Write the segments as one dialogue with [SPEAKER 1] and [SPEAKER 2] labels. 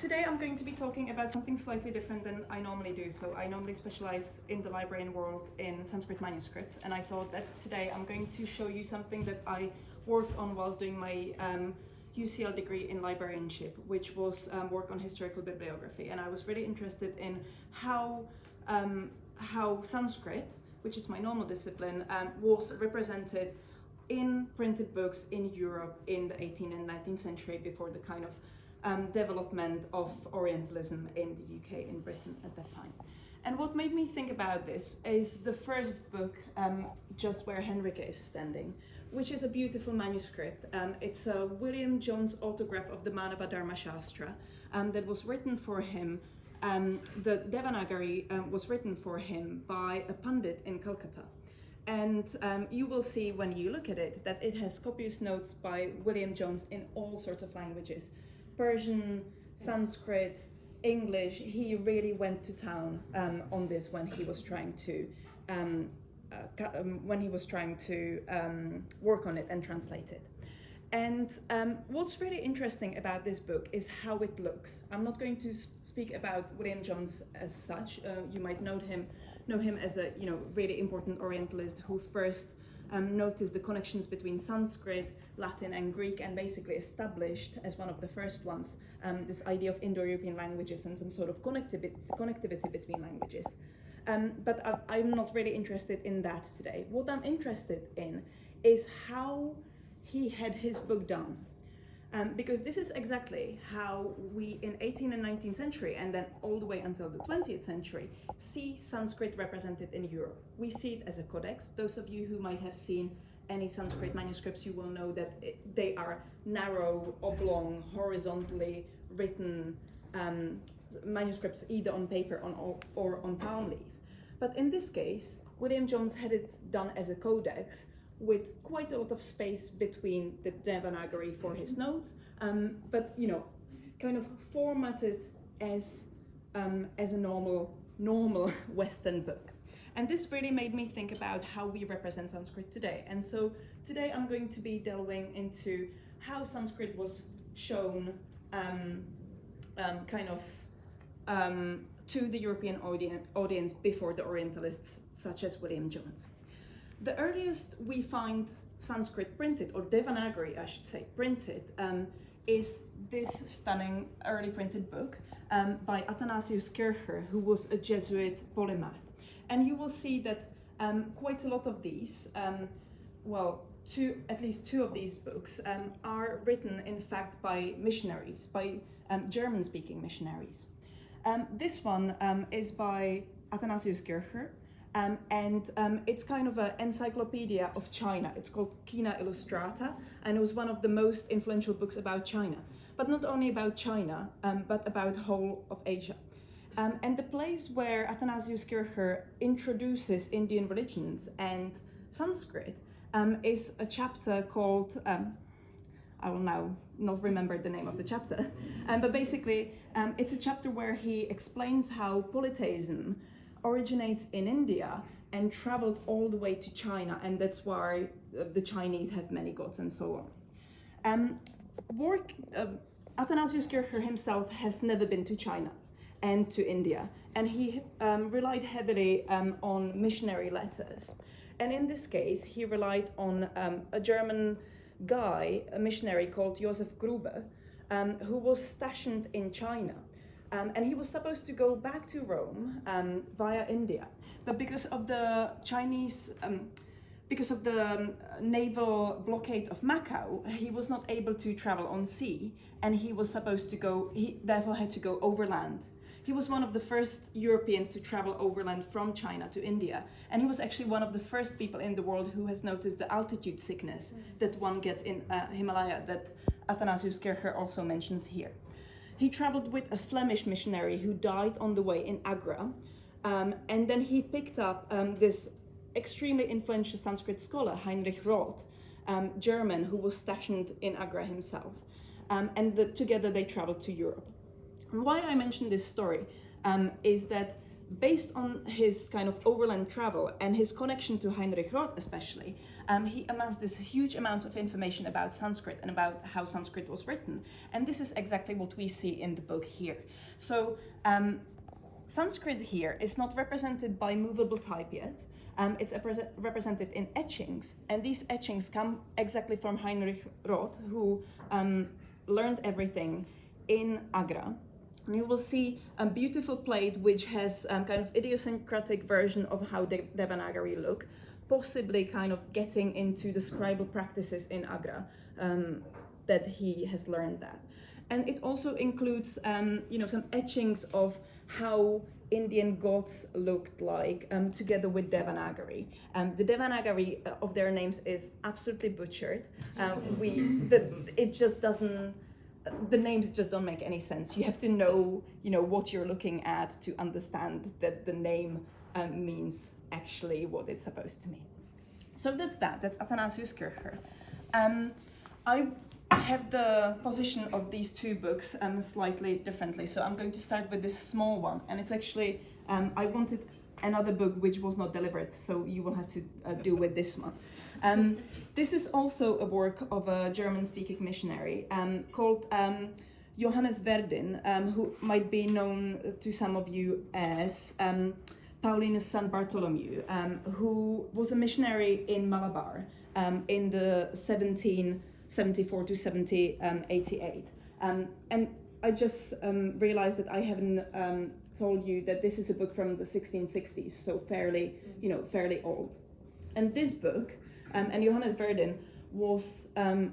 [SPEAKER 1] Today I'm going to be talking about something slightly different than I normally do. So I normally specialize in the librarian world in Sanskrit manuscripts, and I thought that today I'm going to show you something that I worked on whilst doing my UCL degree in librarianship, which was work on historical bibliography. And I was really interested in how Sanskrit, which is my normal discipline, was represented in printed books in Europe in the 18th and 19th century before the kind of development of Orientalism in the UK, in Britain at that time. And what made me think about this is the first book, just where Henrike is standing, which is a beautiful manuscript. It's a William Jones autograph of the Mānavadharmaśāstra that was written for him. The Devanagari was written for him by a Pandit in Calcutta. And you will see when you look at it that it has copious notes by William Jones in all sorts of languages. Persian, Sanskrit, English. He really went to town on this when he was trying to work on it and translate it. And what's really interesting about this book is how it looks. I'm not going to speak about William Jones as such. You might know him as a really important Orientalist who first noticed the connections between Sanskrit, Latin and Greek, and basically established as one of the first ones this idea of Indo-European languages and some sort of connectivity between languages. But I'm not really interested in that today. What I'm interested in is how he had his book done. Because this is exactly how we in 18th and 19th century and then all the way until the 20th century see Sanskrit represented in Europe. We see it as a codex. Those of you who might have seen any Sanskrit manuscripts, you will know that they are narrow, oblong, horizontally written manuscripts either on paper or on palm leaf. But in this case, William Jones had it done as a codex with quite a lot of space between the Devanagari for his notes, but kind of formatted as a normal Western book. And this really made me think about how we represent Sanskrit today. And so today I'm going to be delving into how Sanskrit was shown to the European audience before the Orientalists, such as William Jones. The earliest we find Sanskrit printed, or Devanagari I should say, printed, is this stunning early printed book by Athanasius Kircher, who was a Jesuit polymath. And you will see that quite a lot of these, at least two of these books are written in fact by missionaries, by German-speaking missionaries. This one is by Athanasius Kircher. And it's kind of an encyclopedia of China. It's called China Illustrata, and it was one of the most influential books about China. But not only about China, but about the whole of Asia. And the place where Athanasius Kircher introduces Indian religions and Sanskrit is a chapter called, I will now not remember the name of the chapter, but basically it's a chapter where he explains how polytheism originates in India and traveled all the way to China, and that's why the Chinese have many gods and so on. Athanasius Kircher himself has never been to China and to India, and he relied heavily on missionary letters. And in this case, he relied on a German guy, a missionary called Joseph Gruber, who was stationed in China. And he was supposed to go back to Rome via India, but because of the Chinese, because of the naval blockade of Macau, he was not able to travel on sea, and he was supposed to go. He therefore had to go overland. He was one of the first Europeans to travel overland from China to India, and he was actually one of the first people in the world who has noticed the altitude sickness that one gets in Himalaya, that Athanasius Kircher also mentions here. He traveled with a Flemish missionary who died on the way in Agra, and then he picked up this extremely influential Sanskrit scholar, Heinrich Roth, German, who was stationed in Agra himself, and together they traveled to Europe. And why I mention this story is that based on his kind of overland travel and his connection to Heinrich Roth especially, he amassed this huge amounts of information about Sanskrit and about how Sanskrit was written. And this is exactly what we see in the book here. So Sanskrit here is not represented by movable type yet. It's represented in etchings, and these etchings come exactly from Heinrich Roth, who learned everything in Agra. And you will see a beautiful plate which has kind of idiosyncratic version of how Devanagari look, possibly kind of getting into the scribal practices in Agra that he has learned that. And it also includes some etchings of how Indian gods looked like together with Devanagari. The Devanagari of their names is absolutely butchered. It just doesn't. The names just don't make any sense. You have to know, what you're looking at to understand that the name means actually what it's supposed to mean. So that's that. That's Athanasius Kircher. I have the position of these two books slightly differently. So I'm going to start with this small one, and it's actually I wanted another book which was not delivered, so you will have to do with this one. This is also a work of a German-speaking missionary called Johannes Werdin, who might be known to some of you as Paulinus San Bartholomew, who was a missionary in Malabar in the 1774 to 1788. And I just realized that I haven't told you that this is a book from the 1660s, so fairly old. And this book, and Johannes Werdin was a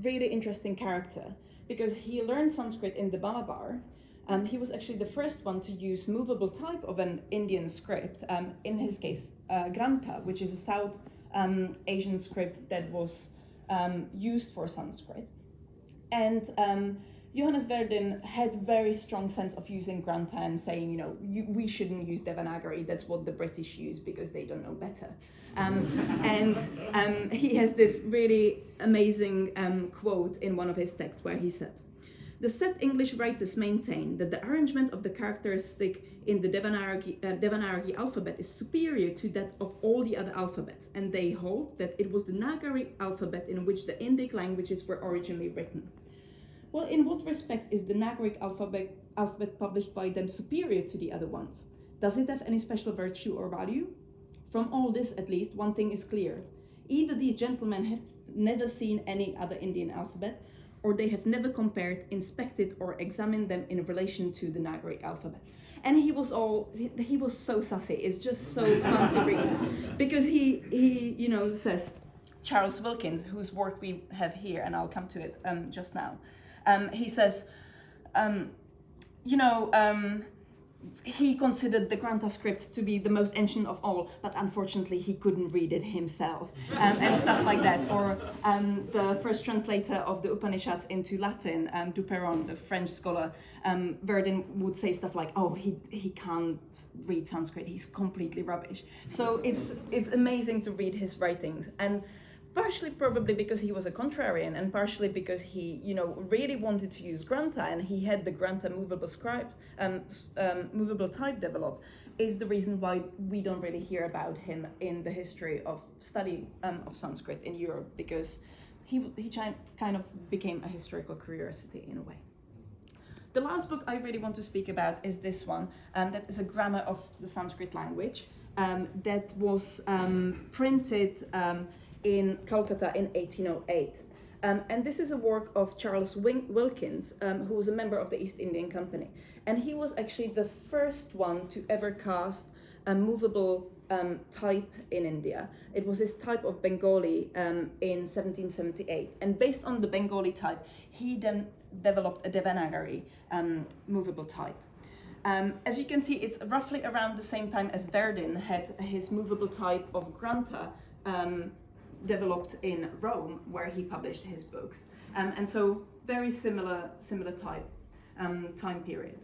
[SPEAKER 1] really interesting character because he learned Sanskrit in the Malabar. He was actually the first one to use movable type of an Indian script, in his case, Grantha, which is a South Asian script that was used for Sanskrit. And Johannes Werdin had very strong sense of using Grantha and saying, we shouldn't use Devanagari, that's what the British use because they don't know better. And he has this really amazing quote in one of his texts where he said, "The said English writers maintain that the arrangement of the characteristic in the Devanagari alphabet is superior to that of all the other alphabets, and they hold that it was the Nagari alphabet in which the Indic languages were originally written." Well, in what respect is the Nagaric alphabet published by them superior to the other ones? Does it have any special virtue or value? From all this, at least, one thing is clear. Either these gentlemen have never seen any other Indian alphabet, or they have never compared, inspected, or examined them in relation to the Nagaric alphabet. And he was so sassy. It's just so fun to read, because he says, Charles Wilkins, whose work we have here, and I'll come to it just now. He says, he considered the Grantha script to be the most ancient of all, but unfortunately he couldn't read it himself, and stuff like that. Or the first translator of the Upanishads into Latin, Duperron, the French scholar, Werdin would say stuff like, "Oh, he can't read Sanskrit. He's completely rubbish." So it's amazing to read his writings, and partially probably because he was a contrarian, and partially because he, really wanted to use Grantha, and he had the Grantha movable type developed, is the reason why we don't really hear about him in the history of study of Sanskrit in Europe, because he kind of became a historical curiosity in a way. The last book I really want to speak about is this one, that is a grammar of the Sanskrit language, that was printed in Calcutta in 1808. And this is a work of Charles Wilkins, who was a member of the East Indian Company. And he was actually the first one to ever cast a movable type in India. It was his type of Bengali in 1778. And based on the Bengali type, he then developed a Devanagari movable type. As you can see, it's roughly around the same time as Werdin had his movable type of Grantha developed in Rome, where he published his books, and so very similar type time period.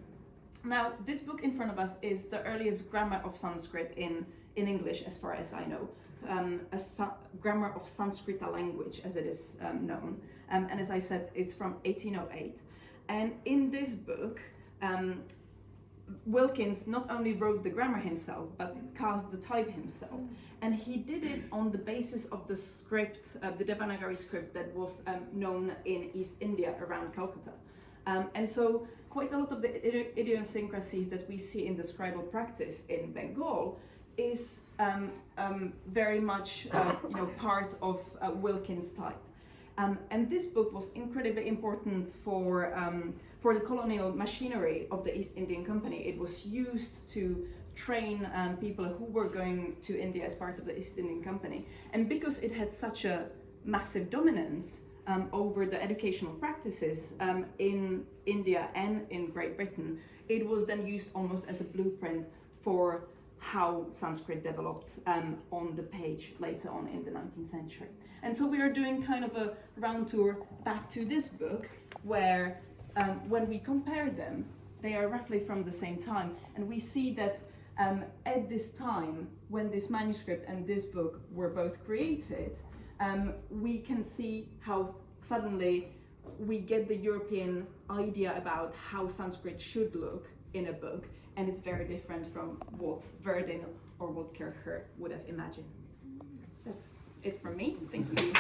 [SPEAKER 1] Now, this book in front of us is the earliest grammar of Sanskrit in English, as far as I know, grammar of Sanskrita language, as it is known, and as I said, it's from 1808. And in this book, Wilkins not only wrote the grammar himself, but cast the type himself. And he did it on the basis of the script, the Devanagari script that was known in East India around Calcutta. And so quite a lot of the idiosyncrasies that we see in the scribal practice in Bengal is very much part of Wilkins' type. And this book was incredibly important for the colonial machinery of the East Indian Company. It was used to train people who were going to India as part of the East Indian Company. And because it had such a massive dominance over the educational practices in India and in Great Britain, it was then used almost as a blueprint for how Sanskrit developed on the page later on in the 19th century. And so we are doing kind of a round tour back to this book, where when we compare them, they are roughly from the same time. And we see that at this time, when this manuscript and this book were both created, we can see how suddenly we get the European idea about how Sanskrit should look in a book, and it's very different from what Werdin or what Kircher would have imagined. That's it from me. Thank you.